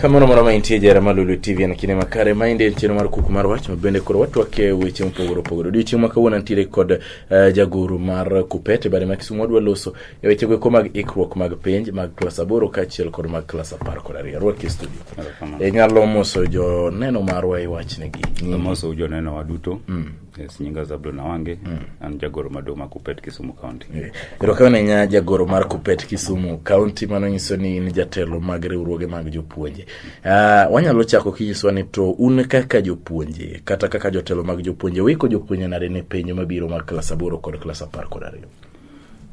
Kamano mara maintie jara malulu TV na kine makare mainde nchino mara kukumara wachi mabende kura watu wake weche mpogoro di chuma kawuna ntire kod jaguru mara kupete bade makisumu wadwa loso ya weche kwe komag ikruok mag penj mag klasa boro kachiel kod mag klasa par kod ariya rwaki studio nyalo moso jo neno marwa iwach negi moso jo neno waduto yes nyinga Zablo na wange an jagoro madoma kupete Kisumu County irokawana nya jagoro mara kupete Kisumu County mano nyiso ni jatelo mag riwruoge mag jopuonje wanyalo chako kinyiswa ni to un kaka jopuonje kata kaka jotelo mag jopuonje wiko jopuonje nare ne penjo mabiro mag klasa boro kod klasa par kod ariyo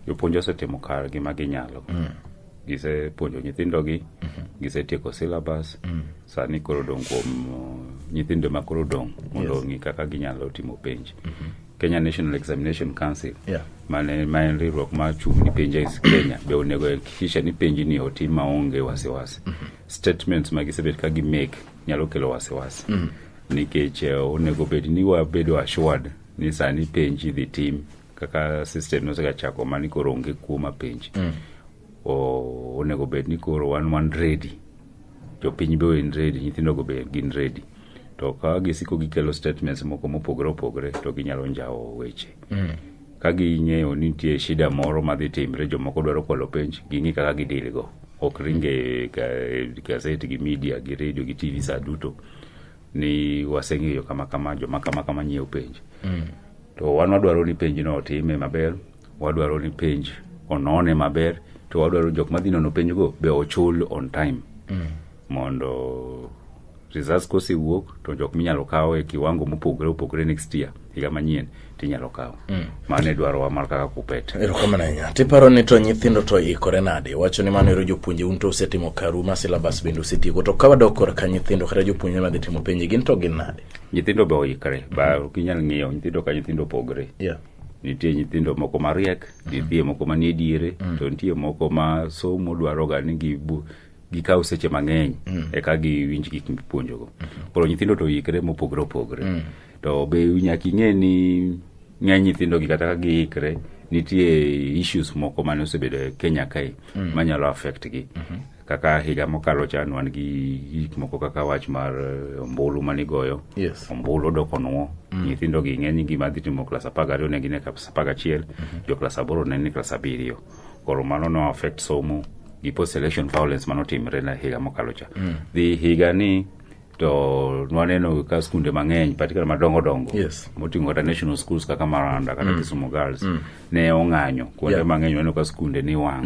jopuonje osetimo kar gima ginyalo gise puonjo nyithindo gi gise tieko syllabus sani koro dong kuom nyithindo ma koro dong mondo ngi kaka ginyalo timo penj Kenya National Examination Council mane riwruok ma chung' ni penje Kenya be onego kisha ni penji ni otim maonge wasiwasi statements magisebet ka gi make nyalo kelo wasiwasi nikech onego bed ni wabedo assured ni sani penji dhi tim kaka system no sega chako mani koro onge kuoma penji onego bed ni koro one ready jopiny be in ready nyithindo go be gin ready to ka gisiko gikelo statements moko mopogore to ginyalo njao weche ka gingeyo ni nitie shida moro madhi timre jomoko dwaro kwalo penj gingi kaka gidilgo ok ringe gazeti gi media gi radio gi TV sa duto ni wasengiyo kama joma kama nyiew penj to wan wadwaro ni penj no time maber wadwaro ni penj onone maber to wadwaro jok madhi nono penj go be ochul on time mondo results kosi wuok to jok minyalo kawo e kiwango mopogore next year higa manyien tinyalo kawo mane dwaro wa mar kaka kupete erokamana nya tiparo ni to nyithindo to ikore nade wacho ni mano ero jopuonje unto setimo karu ma syllabus bendo setigo to kawa dokor ka nyithindo kata jopuonje ma dhitimo penj gin to gin nade nyithindo be oikre ba kinyal ng'iyo nyithindo ka nyithindo pogre nitie nyithindo moko mariek nitie moko manie diere to nitie moko ma somo dwaro ga ni gikaw seche mang'eny eka giwinj gik mipuonjogo koro nyithindo to ikre mopogre to be nyaki ng'e ni ng'eny nyithindo gi kata giikre nitie issues moko mane osebedo e Kenya kae manyalo affect gi kaka higa mokalo chan wan gi gik moko kaka wach mar ombulu manigoyo ombulu dokonwo nyithindo gi ng'eny gima dhi timo klasa 12 ne gine klasa 11 jo klasa 8 ne ni klasa 7 koro mano no affect somo gi post selection violence manotimre na higa mokalo cha dhi higa ni to nwaneno ka skunde mang'eny patikana madongo moting'o kata national schools kaka Maranda kata Kisumu Girls ne ong'anyo kuonde mang'eny waneno ka skunde ni wang'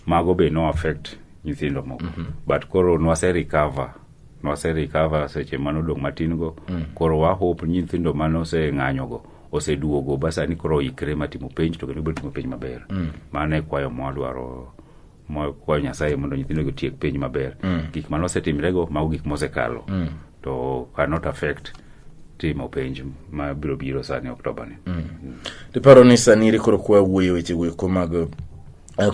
mago be no affect nyithindo moko but koro nwase recover seche manodong' matin go koro wa hope nyithindo manose ng'anyo go oseduogo basa ni koro ikre matimo penj to kendo timo penj maber mane kwayo mwadwaro kwa Nyasaye mondo nyithindo go tiek penj maber gik manosetimrego mago gik mosekalo to cannot affect timo penj ma biro sani Oktoba ni tiparo ni sani rikoro kwa wuoyo weche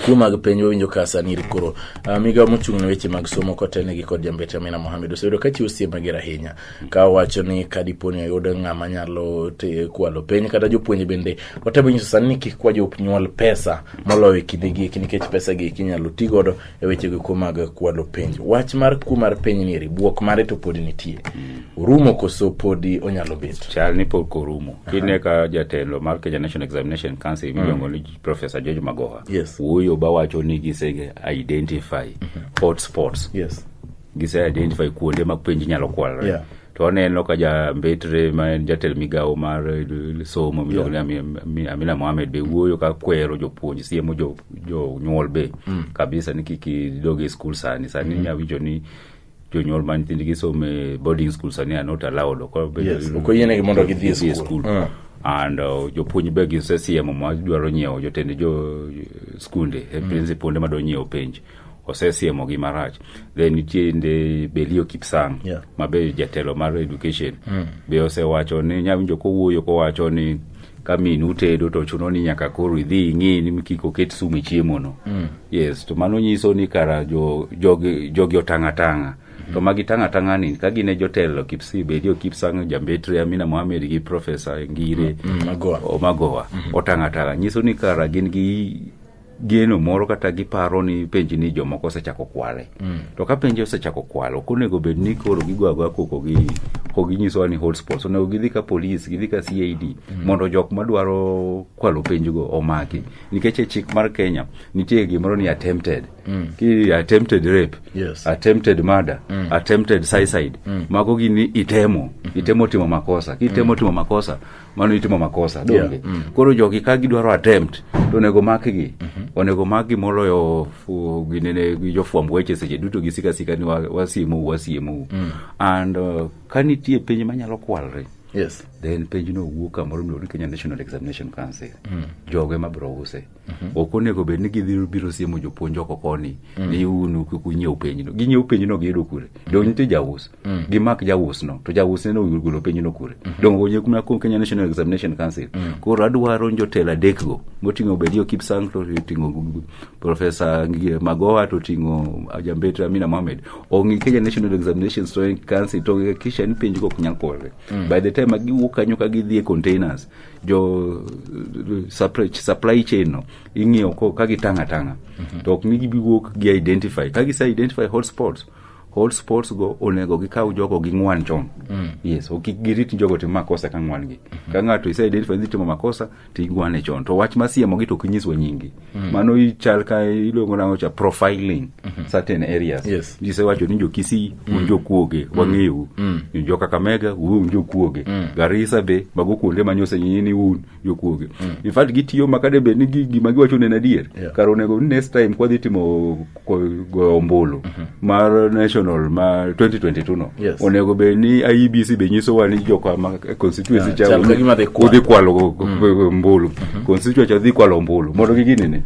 kumag penjo winjo ka sani rikoro miga mochung' ne weche mag somo kotene gi kod jambete Amina Mohamed osebedo ka chiwo siem mager ahinya ka wacho ni kadiponi oyudo ng'ama nyalo kwalo penj kata jopuonje bende otemo nyiso sani ni kik kwa jonyuol pesa moloyo kidigi nikech pesa gi kinyalo tigodo e weche go kumag kwalo penj wach mar kumar penj ni ribuok mare to pod nitie rumo koso podi onyalo bet chal ni pod korumo kine ka jatelo mar Kenya National Examination Council miluongo ni Professor George Magoha uyo ba wacho ni gise identify hotspots gise identify kuonde ma penj nyalo kwalre to aneno ka jambetre ma jatel migawo mar somo Amina Mohamed be wuoyo ka kwero jopuonj siemo jo nyuol be kabisa ni kiki doge school sani nyawinjo ni jonyuol man nyithindgi some boarding school sani are not allowed ko yene mondo gidhi school and jopuonj be gisesiemo ma dwaro nyiewo jotende jo skunde principal de madwa nyiewo penj osesiemo gi marach then nitie Belio Kipsang mabe jatelo mar education be osewacho ni nyawinjo ko wuoyo ko wacho ni kaminu tedo to chuno ni nyaka koro idhi ng'i ni kiko ket sumu chiemo no yes to mano nyiso ni kara jogi otanga to magi tanga ni ka gine jotelo Belio Kipsang jambetre Amina Mohamed gi Professor Ngire Magoha otanga nyiso ni kara gin gi geno moro kata giparo ni penji ni jomoko osechako kwale. To ka penji osechako kwalo, konego bed ni koro gigwago koko ginyiso ni hotspots, onego gidhi ka police, gidhi ka CID mondo jok madwaro kwalo penjigo omaki. Nikech e chik mar Kenya nitie gimoro ni attempted. Ki attempted rape, attempted murder, attempted suicide. Mago gini itemo timo makosa. Ki itemo timo makosa, mano itimo makosa donge. Koro jogi ka gidwaro attempt to onego makgi. Onego makgi moloyo ginene jofwamb weche seche duto gisika ni wasiemo. And kanitie penj manyalo kwalre. Then penj no wuok kamoro miluongo ni Kenya National Examination Council. Joge mabro use. Ok onego bed ni gibiro siemo jopuonj oko koni ni unu kunyiew penj no. Ginyiew penj no giyudo kure. Dong nitie jaus. Gimak jaus no. To jaus no golo penj no kure. Dong onye kuma Kenya National Examination Council. Koro adwaro jotelo adekgo moting'o Bedio Kipsang, to ting'o Professor Magoha, to ting'o Jambetre Amina Mohamed. Ongi Kenya National Examination Council to kisha ni penj go kunyal kore. By the time magiwuok kanyo ka gidhi e containers, jo supply chain no ing'iyo ka gitanga to ok ni giwuok gi identify. Ka gise identify hotspots go onego gikaw jogo gi ngwan chon. Yes, ok girit jogo timo makosa ka ngwan gi. Ka ng'ato ise identify ni timo makosa to igwane chon. To wach masiemo gi to kinyiswa nyingi. Mano ichal ka iluongo nango cha profiling certain areas. Jise wacho ni jo Kisii unjo kuoge wang'eyo. Jo Kakamega unjo kuoge. Garissa be mago kuonde manyose nyini un jo kuoge. In fact gitiyo makade be ni gima giwacho ne adier. Kar onego next time kwa dhi timo go ombulu mar national ma 2022 no. Onego be ni IEBC be nyiso wani joka ma constituency cha udhi kwalo mbulu. Constituency cha dhi kwalo mbulu. Mondo giginene.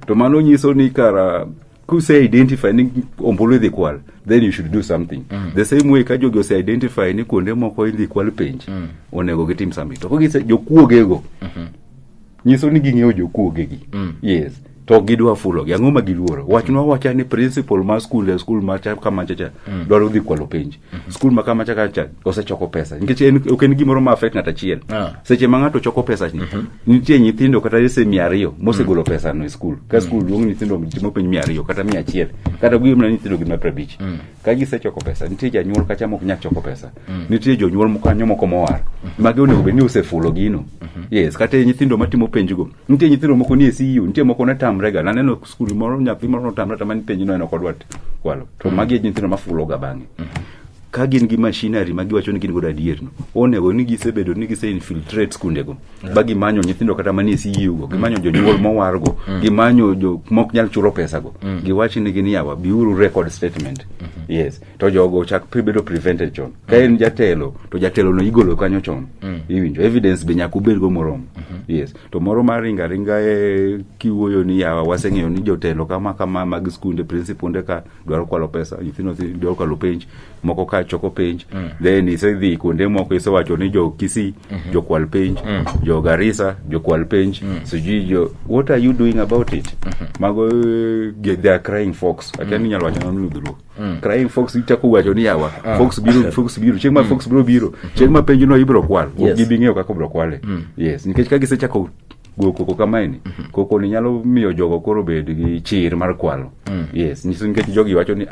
To mano nyiso ni kara ku say identify ni ombulu dhi kwal, then you should do something. The same way ka jogo say identify ni kuonde moko dhi kwal penj. Onego gitim something. To kogise jokuogego. Nyiso ni ging'eyo jokuogegi. Yes. To gidwa fulo gi ang'o ma giluoro. Wachnwa wacha ni principal ma school ma kama chacha dwaro dhi kwalo penj. School ma kama chacha osechoko pesa. Nikech ok en gimoro ma affect ng'ato achiel. Seche ma ng'ato choko pesa ni, nitie nyithindo kata ese 200 mosegolo pesa no e school. Ka school luongo nyithindo timo penj 200 kata 100 kata gwimna nyithindo gima 50. Ka gisechoko pesa, nitie janyuol kacha mok nyak choko pesa. Nitie jonyuol mokanyo moko mowar. Mage onego be ni osefulo gino. Yes, kata nyithindo matimo penj go. Nitie nyithindo moko ni e CU, nitie moko ne tamrega. Naneno school moro nyathi moro tamani penj no eno kodwa kwalo. To magi nyithindo mafulo ga bang'e. Ka gin gi machinery ma giwacho ni gin godo adier no, onego ni gisebedo ni gise infiltrate skunde go. Ba gimanyo nyithindo kata manie CU go, gimanyo jonyuol mowar go, gimanyo jo mok nyal chulo pesa go. Giwachi ni gin yawa biuru record statement. Yes, to jogo chak bedo prevented chon. Ka en jatelo, to jatelo no igolo kanyo chon. Iwinjo evidence be nyaka ubed go morom. Yes, to moro maringa kiwuoyo ni yawa waseng'eyo ni jotelo kama mag skunde principal ka dwaro kwalo pesa, nyithindo dwaro kwalo penj, moko ka choko penj. Then isedhi kuonde moko isewacho ni jo Kisii jo kwal penj, jo Garissa jo kwal penj. Siji what are you doing about it? Mago they are crying fox. Atani nyalo wacho ni ludhuru. Crying fox itako wacho ni yawa fox biro chegma fox biro chegma penj no ibro kwal. Gibing'eyo kako bro kwale. Yes, nikech ka gisechako koko kamaini koko ni nyalo miyo jogo koro bed gi chir mar kwalo. Yes, niso nikech jogi wacho ni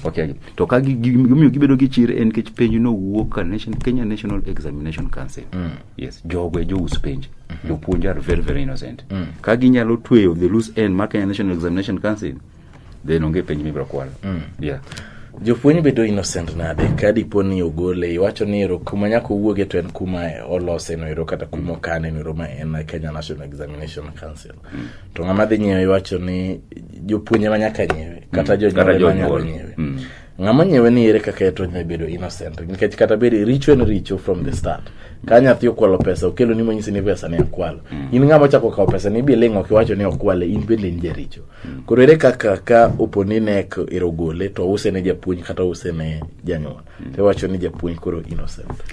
okay. To ka gimiyo gibedo gi chir en kech penj no wuok ka Kenya National Examination Council. Yes, jogo e jous penj. Jopuonj are very very innocent. Ka ginyalo tweyo the loose end mar Kenya National Examination Council, then onge penj mibro kwalo. Yeah. Jopuonj bedo innocent nade ka dipo ni ogole iwacho ni ero kuma nyako wuoge to en kuma olose no ero kata kuma kane no ero ma en Kenya National Examination Council. To ng'ama dhi nyiewe iwacho ni jopuonje manyaka nyiewe kata jonyuol nyiewe. Ng'ama nyiewe ni ere kaka to bedo innocent nikech kata bedo richo from the start. Ka nyathi okwalo pesa okelo ni monyisi ni pesa ne akwalo. In ng'ama chako kawo pesa ni bi lengo kiwacho ni okwale in bende nje richo. Koro ere kaka ka oponi nek irogole to use ne japuonj kata use ne janyuol. Te wacho ni japuonj koro innocent.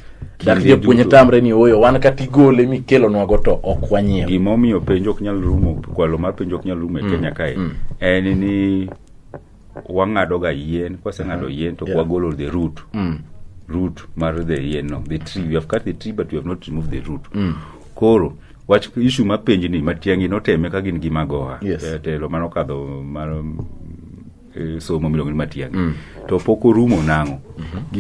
Dak japuonj tamre ni oyo wan kati gole mi kelo nwago to okwanyiew. Gimomiyo penjo ok nyal rumo kwalo mar penjo ok nyal rumo e Kenya kae. En ni wang'ado ga yien, kwaseng'ado yien to kwagolo the root mar the yien no, the tree. We have cut the tree but we have not removed the root. Koro wach issue ma penj ni Matiang'i noteme ka gin gima goa telo manokadho mar somo miluongo ni Matiang'i to pok orumo nang'o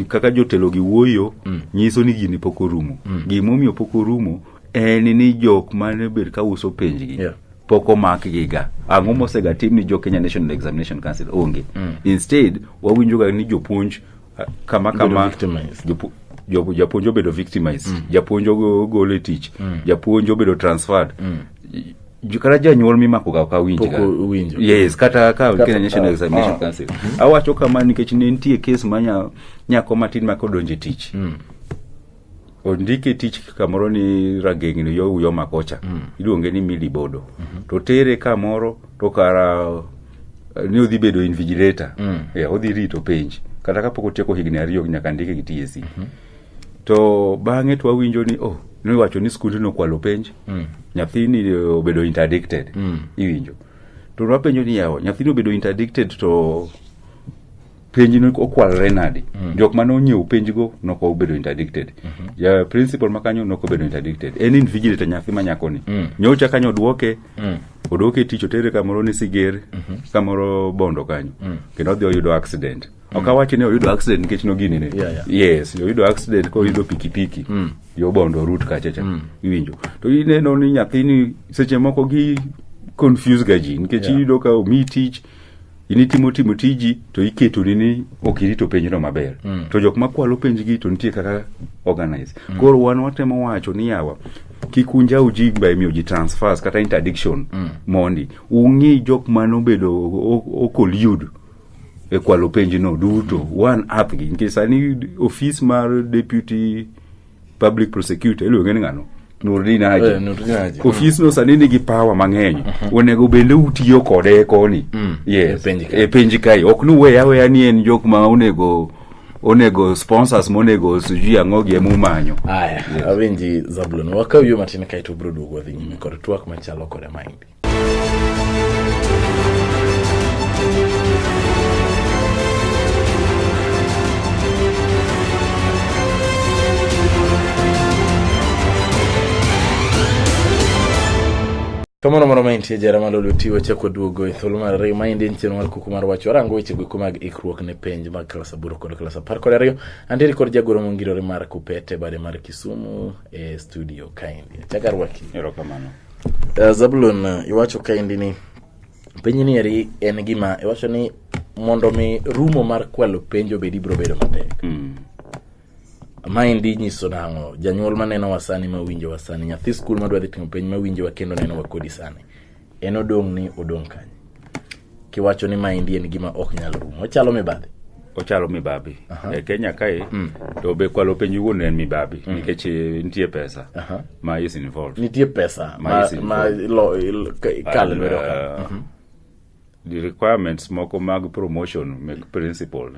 kaka jotelo gi wuoyo nyiso ni gini pok orumo gimomiyo pok orumo en ni jok mane ber ka uso penjgi pok omak giga ang'o mosega tim ni jo Kenya National Examination Council onge instead wawinjoga ni jopuonj kama japuonj obedo victimized japuonj ogole tich japuonj obedo transferred kata janyuol mimako ga ka winjo yes kata ka Kenya National Examination Council awacho kama nikech ne nitie case ma nyako matin ma kodonje tich ondike tich kamoro ni ragengni yo makocha iluonge ni Milly Bodo to tere kamoro to kara ni odhi bedo invigilator odhi rito penj kata kapok otieko higni 2 nyaka ndike gi TSC to bang'e to wawinjo ni ni wacho ni skul no kwalo penj nyathini obedo interdicted iwinjo to wapenjo ni yawa nyathini obedo interdicted to penj no okwalre nade jok mane onyiew penj go noko obedo interdicted ya principal makanyo noko obedo interdicted en invigilator nyathi manyako ni nyocha kanyo oduoke tich otere kamoro ni Sigeri kamoro Bondo kanyo kendo odhi oyudo accident okawachi ne oyudo accident nikech no gini ne yes oyudo accident ko oyudo pikipiki yo Bondo route kachacha iwinjo to ineno ni nyathini seche moko gi confuse gaji nikech iyudo ka omi tich initimo tiji to iketo ni okirito penj no maber to jok makwalo penj gi to nitie kaka organize koro wan watemo wacho ni yawa kikunja uji by mi transfers kata interdiction mondi ungi jok mano bedo okoliud e kwalo penj no duto one up gi nikech sani office mar deputy public prosecutor iluonge ni ng'ano Nurdin Haji office no sani nigi power mang'eny onego bende utiyo kode koni yes e penj kai ok nu weya ni en jok ma onego sponsors monego suji ang'ogi emumanyo awinji Zablon wakawiyo matin kai to bro duogo dhi nyime kod twak machalo kod Maindi. Kamano moro maintie jara malolo tiwo chako duogo e thuolo mar ariyo Maindi en chenro mar kuku mar wacho rango weche go mag ikruok ne penj mag klasa 8 kod klasa 12 andiri kod jagoro mongirore mar Kupete bade mar Kisumu e studio Kaindi chagarwaki erokamano Zablon iwacho Kaindi ni penj ni eri en gima iwacho ni mondo mi rumo mar kwalo penjo bedi bro bedo matek Maindi nyiso nango janyuol maneno wasani mawinjo wasani nyathi skul madwa dhi timo penj mawinjo wakendo neno wakodi sani en odong kanye kiwacho ni Maindi en gima ok nyal rumo ochalo mibadhi e Kenya kae to be kwalo penj wuon en mibadhi nikech nitie pesa ma is involved nitie pesa ma the requirements moko mag promotion make principal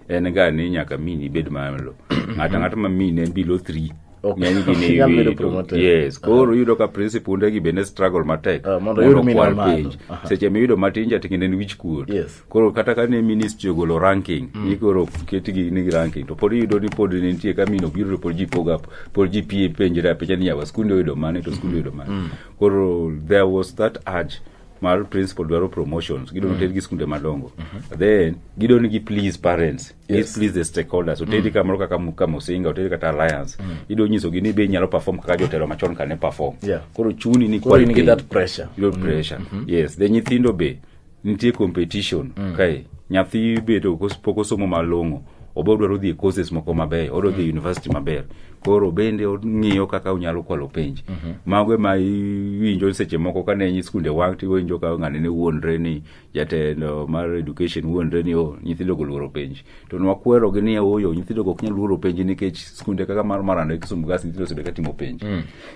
en ga ni nyaka mini bed malo ngata ma mini en below 3 ngani gine yes koro yudo ka principal ndegi bene struggle matek mondo yudo minimal page seche mi yudo matinja tikinde ni wich kuot koro kata ka ne ministry ogolo ranking ikoro ketigi ni ranking to pod yudo ni pod nitie ka mino biro pod ji pogap pod ji pie penjira pecha ni yawa skunde yudo mane to skunde yudo mane koro there was that urge mar principal dwaro promotions gido notegi skunde madongo then gido ni please parents please the stakeholders otedi kamoro kaka Mosinga otedi kata Alliance gido nyiso gini be nyalo perform kaka jotelo machon kane perform koro chuni ni kwa ni that pressure yes the nyithindo be nitie competition kai nyathi bedo poko somo malongo obodwaro dhi courses moko maber odo dhi university maber koro bende ng'iyo kaka unyalo kwalo penj mago ma winjo seche moko kane nyi skunde wang ti winjo ka ng'ane ne wuonre ni jatelo mar education wuonre ni nyithindo goluoro penj to nwakwero gi ni oyo nyithindo ok nyal luoro penj nikech skunde kaka mar Maranda Kisumu gas nyithindo sebe katimo penj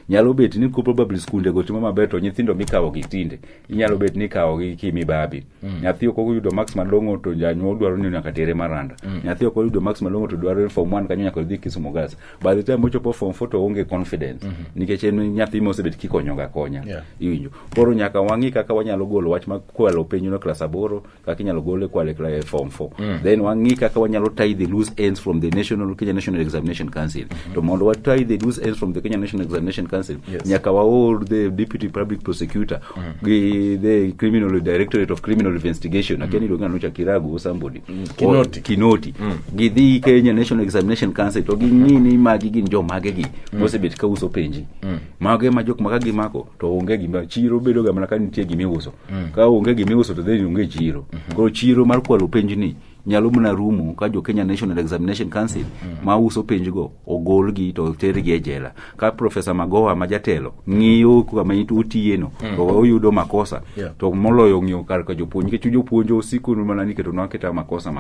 nyalo bet ni ko probably skunde go timo maber to nyithindo mikawo gi tinde inyalo bet ni kawo gi kimi babi nyathi ok oyudo max malongo to janyuol dwaro ni nyaka tere Maranda nyathi ok yudo max malongo to dwaro form 1 kanyo nyaka dhi Kisumu gas. By the time ochopo form 4 to onge confidence nikech en nyathi mosebet kikonyoga konya. Iwinjo. Koro nyaka wangi kaka wanyalo golo wach makwalo penyo no class 8 kaka inyalo gole kwale form 4. Then wangi kaka wanyalo tie the loose ends from the Kenya National Examination Council. To mondo wa tie the loose ends from the Kenya National Examination Council nyaka wa hold the deputy public prosecutor the criminal directorate of criminal investigation akeni lo ngano cha Kiragu somebody Kinoti gidhi Kenya National Examination Council to gingini magi gin jo magegi mosebet ka uso penji mage majok magagi mako to onge gima chiro bedo ga mana ka nitie gimi uso ka onge gimi uso to then onge chiro koro chiro mar kwalo penji ni nyalo mna rumo ka jo Kenya National Examination Council ma uso penjigo ogolgi to tergi e jela ka Professor Magoha majatelo ng'iyo kama utieno to oyudo makosa to moloyo ng'iyo kar ka jopuonj ke jopuonjo usiku mana ni keto naketa makosa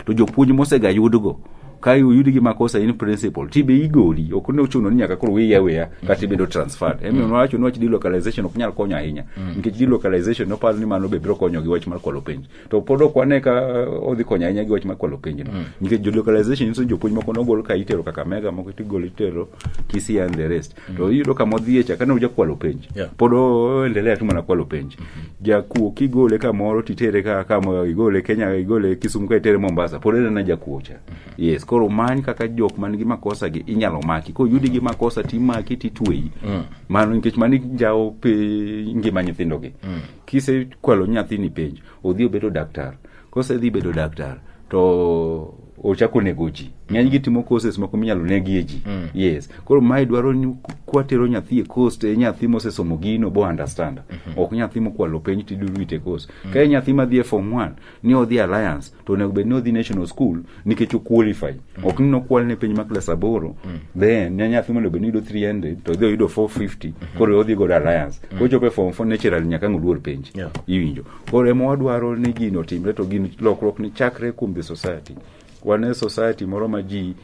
to jopuonj mosega yudgo ka yudi gi makosa in principle tibe igoli okone ochuno ni nyaka koro weya kata bedo transferred emi wacho no delocalization ok nyal konyo ahinya nikech delocalization no paro ni mano be biro konyo gi wach mar kwalo penj to podo kwane ka odhi konyo ahinya gi wach mar kwalo penj no nikech delocalization inso jopuonj moko no gol ka itero kaka mega moko tigol itero Kisii and the rest to yudo ka modhi echa kana uja kwalo penj podo endelea tu mana kwalo penj jakuo kigole kamoro titere kama igole Kenya igole Kisumu ka itere Mombasa podo na jakuo cha yes koro many kaka jok man gi makosa gi inyalo maki ko yudi gi makosa timaki titwei mano nikech mani jao pe ngima nyithindo gi kise kwalo nyathi ni penj odhi obedo daktar kose dhi bedo daktar to ochako negoji ng'eny gi timo courses moko minyalo negi eji yes koro mai dwaro ni kwatero nyathi e course te nyathi mosesomo gino bo understand ok nyathi mokwalo penj tiduru ite course ka nyathi ma dhi e form 1 ni odhi alliance to ne obed no dhi national school nikech o qualify ok no kwal ne penj ma class 8 then nyathi mondo be nido 300 to dhi yudo 450 koro odhi go alliance ko chope form 4 natural nyaka ng'udur penj iwinjo koro emo wadwaro ni gino timre to gin lokruok ni chakre kum the society wane society moro ma ji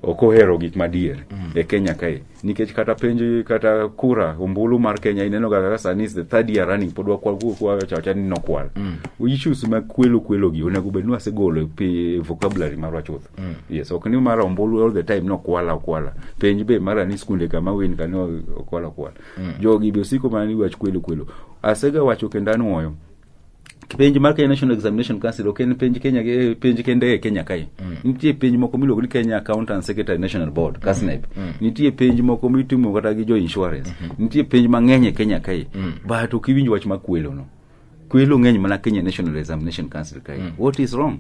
okohero gik madier e Kenya kae nikech kata penji kata kura ombulu mar Kenya ineno ga sani is the third year running podwa kwa chacha ni nokwal issues ma kwelo gi onego bednu asegolo vocabulary marwa chuth yes ok ni mara ombulu all the time nokwala penji be mara ni skunde kama wen kanyo okwala jogi be siko mani wach kwelo asega wacho kendano oyo penj mar Kenya National Examination Council oken penj Kenya penj kende Kenya kai nitie penj moko miluongo ni Kenya Accountant Secretary National Board KASNEB nitie penj moko mitimo kata gi jo insurance nitie penj mang'eny e Kenya kai but okiwinjo wach makwelo no kwelo ng'eny mana Kenya National Examination Council kai what is wrong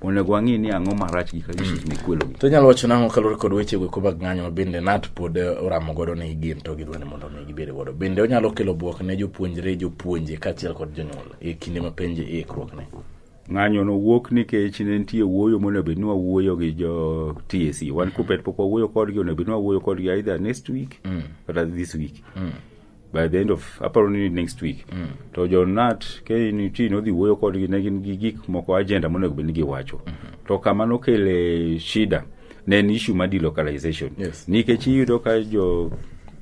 onego wangi ni ang'o marach gi issues ni kwelo to nyalo wacho nang'o kalore kod weche go kobag ng'anyo bende nat pod oramo godo ne gin to gidwane mondo ne gibede godo bende onyalo kelo buok ne jopuonje kachiel kod jonyuol e kinde ma penje ikruok ne ng'anyo no wuok nikech ne nitie wuoyo monego bed ni wawuoyo gi jo TSC wan kupet pok wawuoyo kodgi onego bed ni wawuoyo kodgi either next week or this week by the end of apparently next week to jonat ke ni no dhi wuoyo kodgi ne gin gi gik moko agenda monego bed ni giwacho to kamano kele shida ne issue ma delocalization nikech iyudo ka jo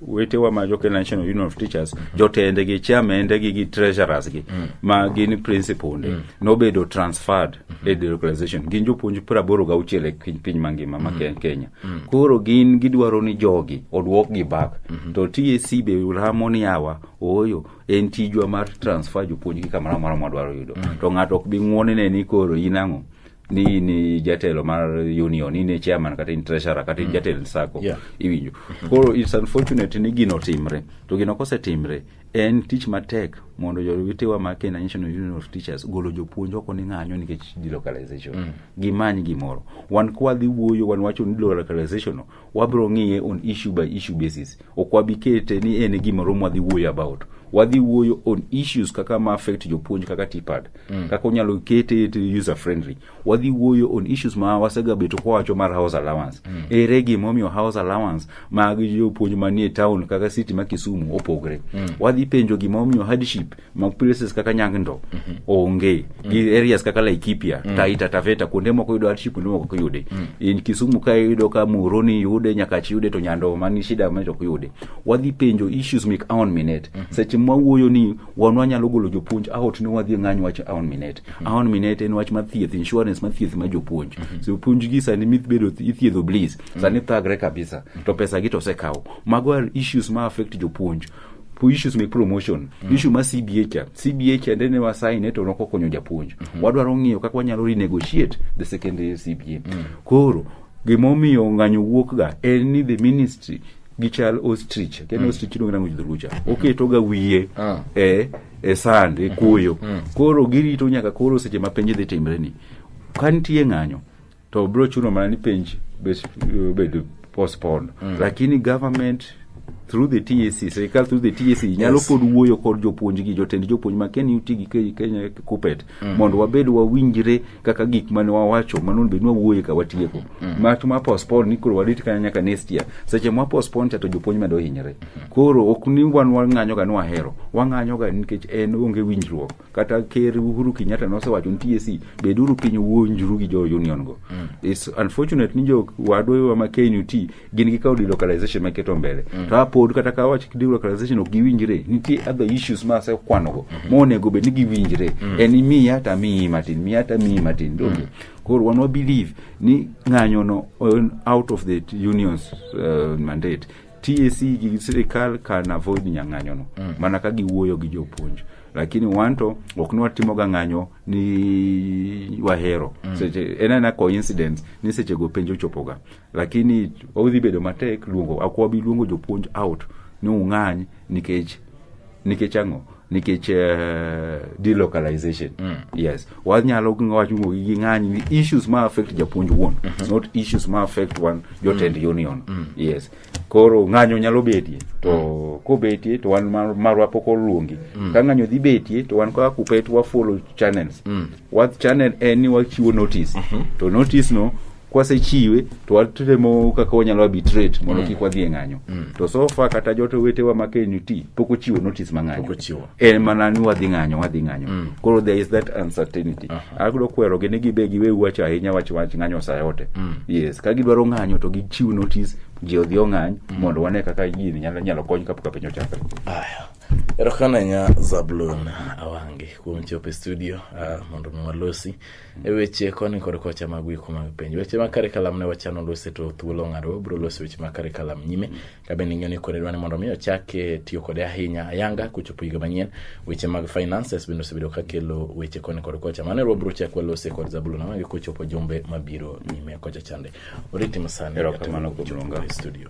wetewa ma jo Kenya National Union of Teachers jotende gi chairmende gi treasurers gi ma gin principal no bedo transferred e delocalization gin jopuonj 86 e piny mangima ma Kenya koro gin gidwaro ni jogi odwok gi back to TSC be ramo ni yawa oyo en tijwa mar transfer jopuonj gi kamara mara madwaro yudo to ng'ato ok bi ng'wone ne ni koro inang'o ni jatelo mar union ni chairman kata treasurer kata jatelo sako iwinjo koro it's unfortunate ni gino timre to gino kosetimre en tich matek mondo jowitewa ma Kenya National Union of Teachers golo jopuonj oko ni ng'anyo nikech delocalization gimany gimoro wan kwa dhi wuoyo wan wacho ni delocalization wabro ng'iye on issue by issue basis okwabikete ni en gimoro mwadhi wuoyo about wadhi wuoyo on issues kaka ma affect jopuonj kaka TPAD kaka onyalo kete user friendly wadhi wuoyo on issues ma wasega beto kwa wacho mar house allowance regi momio house allowance ma jopuonj manie town kaka city ma Kisumu opogre wadhi penjo gimomio hardship ma places kaka Nyang'ndo onge gi areas kaka Laikipia Taita Taveta kuonde moko yudo hardship kuonde moko yude in Kisumu ka yudo ka Muhoroni yude Nyakachi yude to Nyando mani shida ma jok yude wadhi penjo issues mik on minute seche seche mwawuoyo ni wan wanyalo golo jopuonj out ni wadhi ng'anyo wach Aon Minete. Aon Minete en wach mar thieth, insurance mar thieth ma jopuonj. So jopuonj gi sani bedo ithiedho bliss, sani thagre kabisa. To pesa gi to sekawo. Mago are issues ma affect jopuonj. Issues make promotion. Issue ma CBH and then wasign to noko konyo japuonj. Wadwaro ng'iyo kaka wanyalo renegotiate the secondary CBA. Koro gimomiyo ng'anyo wuok ga en ni the ministry gichal ostrich kendo ostrich no ng'anyo dhrucha oketo ga wiye sand kuyo. Koro girito nyaka koro seche ma penje dhi timre ni kantie ng'anyo to bro chuno mana ni penj bed postpone. Lakini government through the TSC, serikal through the TSC nyalo pod wuoyo kod jopuonj gi jotend jopuonj ma Kenya uti gi Kenya Kupet mondo wabed wawinjre kaka gik mane wawacho manon bedwa wuoyo ka watieko. Ma postpone ni koro wadit kana nyaka next year. Seche ma postpone to jopuonj medo hinyre. Koro ok ni wan wang'anyo ga no ahero. Wang'anyo ga nikech en onge winjruok. Kata Ker Uhuru Kenyatta nosewacho ni TSC beduru piny wuonjru gi jo union go. It's unfortunate ni jo wadwa ma KNUT gin gi kaudi localization maketo mbele. Pod kata ka wach delocalization ok giwinjre, nitie other issues ma se kwanogo monego bed ni giwinjre. En miya ta mi matin donge. Koro wan believe ni ng'anyo no out of the unions mandate. TSC gi serikal kan avoid ng'anyo no mana ka giwuoyo gi jopuonj. Lakini wanto ok nwatimo ga ng'anyo ni wahero. Seche enana coincidence ni seche go penjo chopoga. Lakini odhi bedo matek luongo akwabi luongo jopuonj out ni ung'any nikech ang'o nikech delocalization. Yes, wanyalo ng'awacho gi ng'any issues ma affect japuonj won, not issues ma affect one jotend union. Yes, koro ng'anyo nyalo betie to ko betie to wan marwa poko luongi. Ka ng'anyo dhi betie to wan ka Kupet wa follow channels. What channel any wachiwo notice. To notice no kwasechiwe to watemo kaka wanyalo arbitrate mondo kik wadhi ng'anyo. To so far kata joto wetewa ma KNUT poko chiwo notice mang'anyo. En mana ni wadhi ng'anyo. Koro there is that uncertainty. Agro kwero gene gibe giwe wacha ahinya wach ng'anyo sa yote. Yes, ka gidwaro ng'anyo to gichiwo notice ji odhi ng'any mondo wane kaka yini nyalo kony kapok penjo chakre. Erokananya Zablon Awange kuom chopo studio mondo mwalosi weche koni kod kocha magwi kuma penjo weche makare kalam ne wachano lose to thuolo ng'ado bro lose weche makare kalam nyime kabe ning'eni kore dwane mondo miyo chake tiyo kode ahinya ayanga kuchopo higa manyien weche mag finances bendo sebedo kakelo weche koni kod kocha mane bro chakwe lose kod Zablon Awange kuchopo jumbe mabiro nyime kocha chande oriti masane erokamano kuom studio.